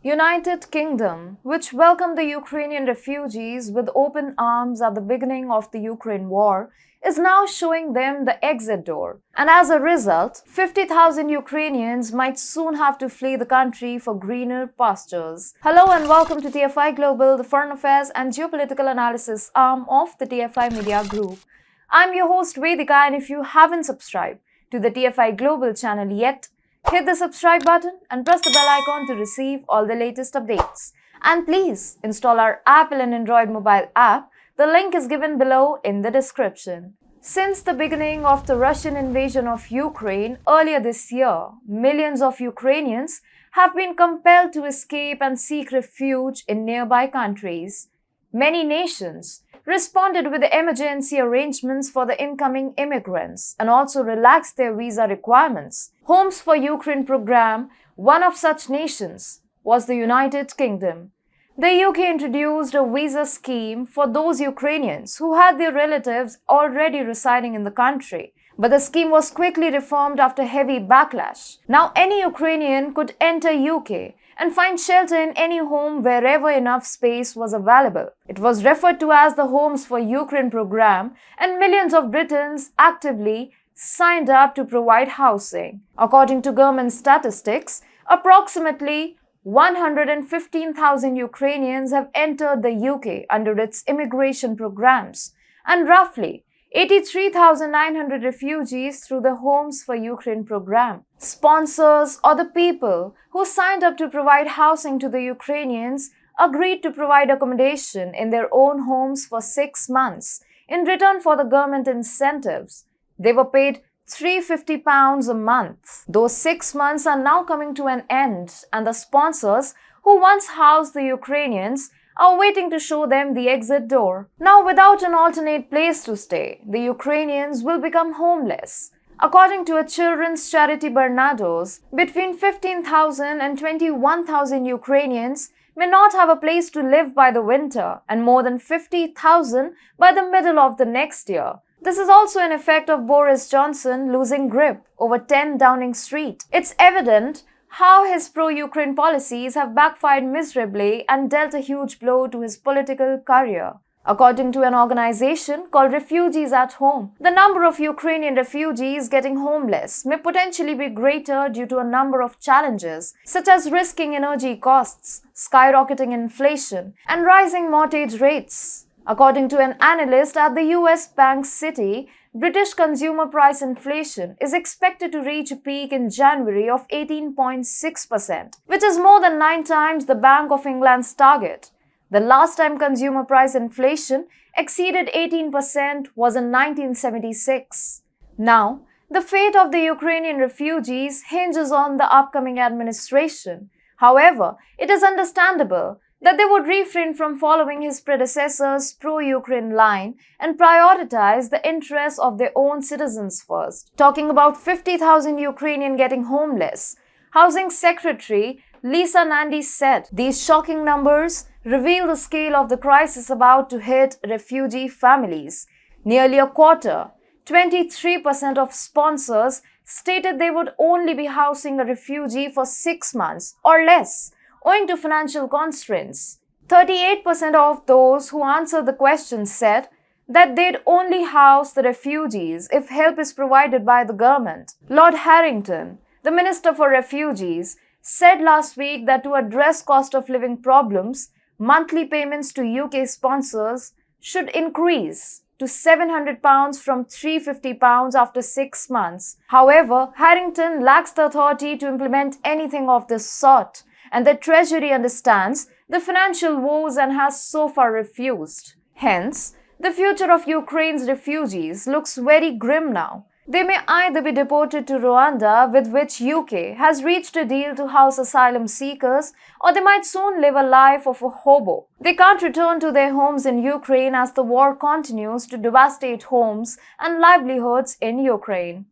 United Kingdom, which welcomed the Ukrainian refugees with open arms at the beginning of the Ukraine war, is now showing them the exit door. And as a result, 50,000 Ukrainians might soon have to flee the country for greener pastures. Hello and welcome to TFI Global, the foreign affairs and geopolitical analysis arm of the TFI Media Group. I'm your host Vedika, and if you haven't subscribed to the TFI Global channel yet, hit the subscribe button and press the bell icon to receive all the latest updates. And please install our Apple and Android mobile app. The link is given below in the description. Since the beginning of the Russian invasion of Ukraine earlier this year, millions of Ukrainians have been compelled to escape and seek refuge in nearby countries. Many nations responded with emergency arrangements for the incoming immigrants and also relaxed their visa requirements. Homes for Ukraine program, one of such nations, was the United Kingdom. The UK introduced a visa scheme for those Ukrainians who had their relatives already residing in the country. But the scheme was quickly reformed after heavy backlash. Now any Ukrainian could enter UK and find shelter in any home wherever enough space was available. It was referred to as the Homes for Ukraine program, and millions of Britons actively signed up to provide housing. According to government statistics, approximately 115,000 Ukrainians have entered the UK under its immigration programs, and roughly 83,900 refugees through the Homes for Ukraine program. Sponsors or the people who signed up to provide housing to the Ukrainians agreed to provide accommodation in their own homes for 6 months in return for the government incentives. They were paid £350 a month. Those 6 months are now coming to an end, and the sponsors who once housed the Ukrainians are waiting to show them the exit door. Now, without an alternate place to stay, the Ukrainians will become homeless. According to a children's charity Barnados, between 15,000 and 21,000 Ukrainians may not have a place to live by the winter, and more than 50,000 by the middle of the next year. This is also an effect of Boris Johnson losing grip over 10 Downing Street. It's evident how his pro-Ukraine policies have backfired miserably and dealt a huge blow to his political career. According to an organization called Refugees at Home, the number of Ukrainian refugees getting homeless may potentially be greater due to a number of challenges, such as rising energy costs, skyrocketing inflation, and rising mortgage rates. According to an analyst at the US bank Citi, British consumer price inflation is expected to reach a peak in January of 18.6%, which is more than 9 times the Bank of England's target. The last time consumer price inflation exceeded 18% was in 1976. Now, the fate of the Ukrainian refugees hinges on the upcoming administration. However, it is understandable that they would refrain from following his predecessor's pro-Ukraine line and prioritize the interests of their own citizens first. Talking about 50,000 Ukrainians getting homeless, Housing Secretary Lisa Nandy said these shocking numbers reveal the scale of the crisis about to hit refugee families. Nearly a quarter, 23% of sponsors stated they would only be housing a refugee for 6 months or less, owing to financial constraints. 38% of those who answered the question said that they'd only house the refugees if help is provided by the government. Lord Harrington, the Minister for Refugees, said last week that to address cost of living problems, monthly payments to UK sponsors should increase to £700 from £350 after 6 months. However, Harrington lacks the authority to implement anything of this sort, and the Treasury understands the financial woes and has so far refused. Hence, the future of Ukraine's refugees looks very grim now. They may either be deported to Rwanda, with which UK has reached a deal to house asylum seekers, or they might soon live a life of a hobo. They can't return to their homes in Ukraine as the war continues to devastate homes and livelihoods in Ukraine.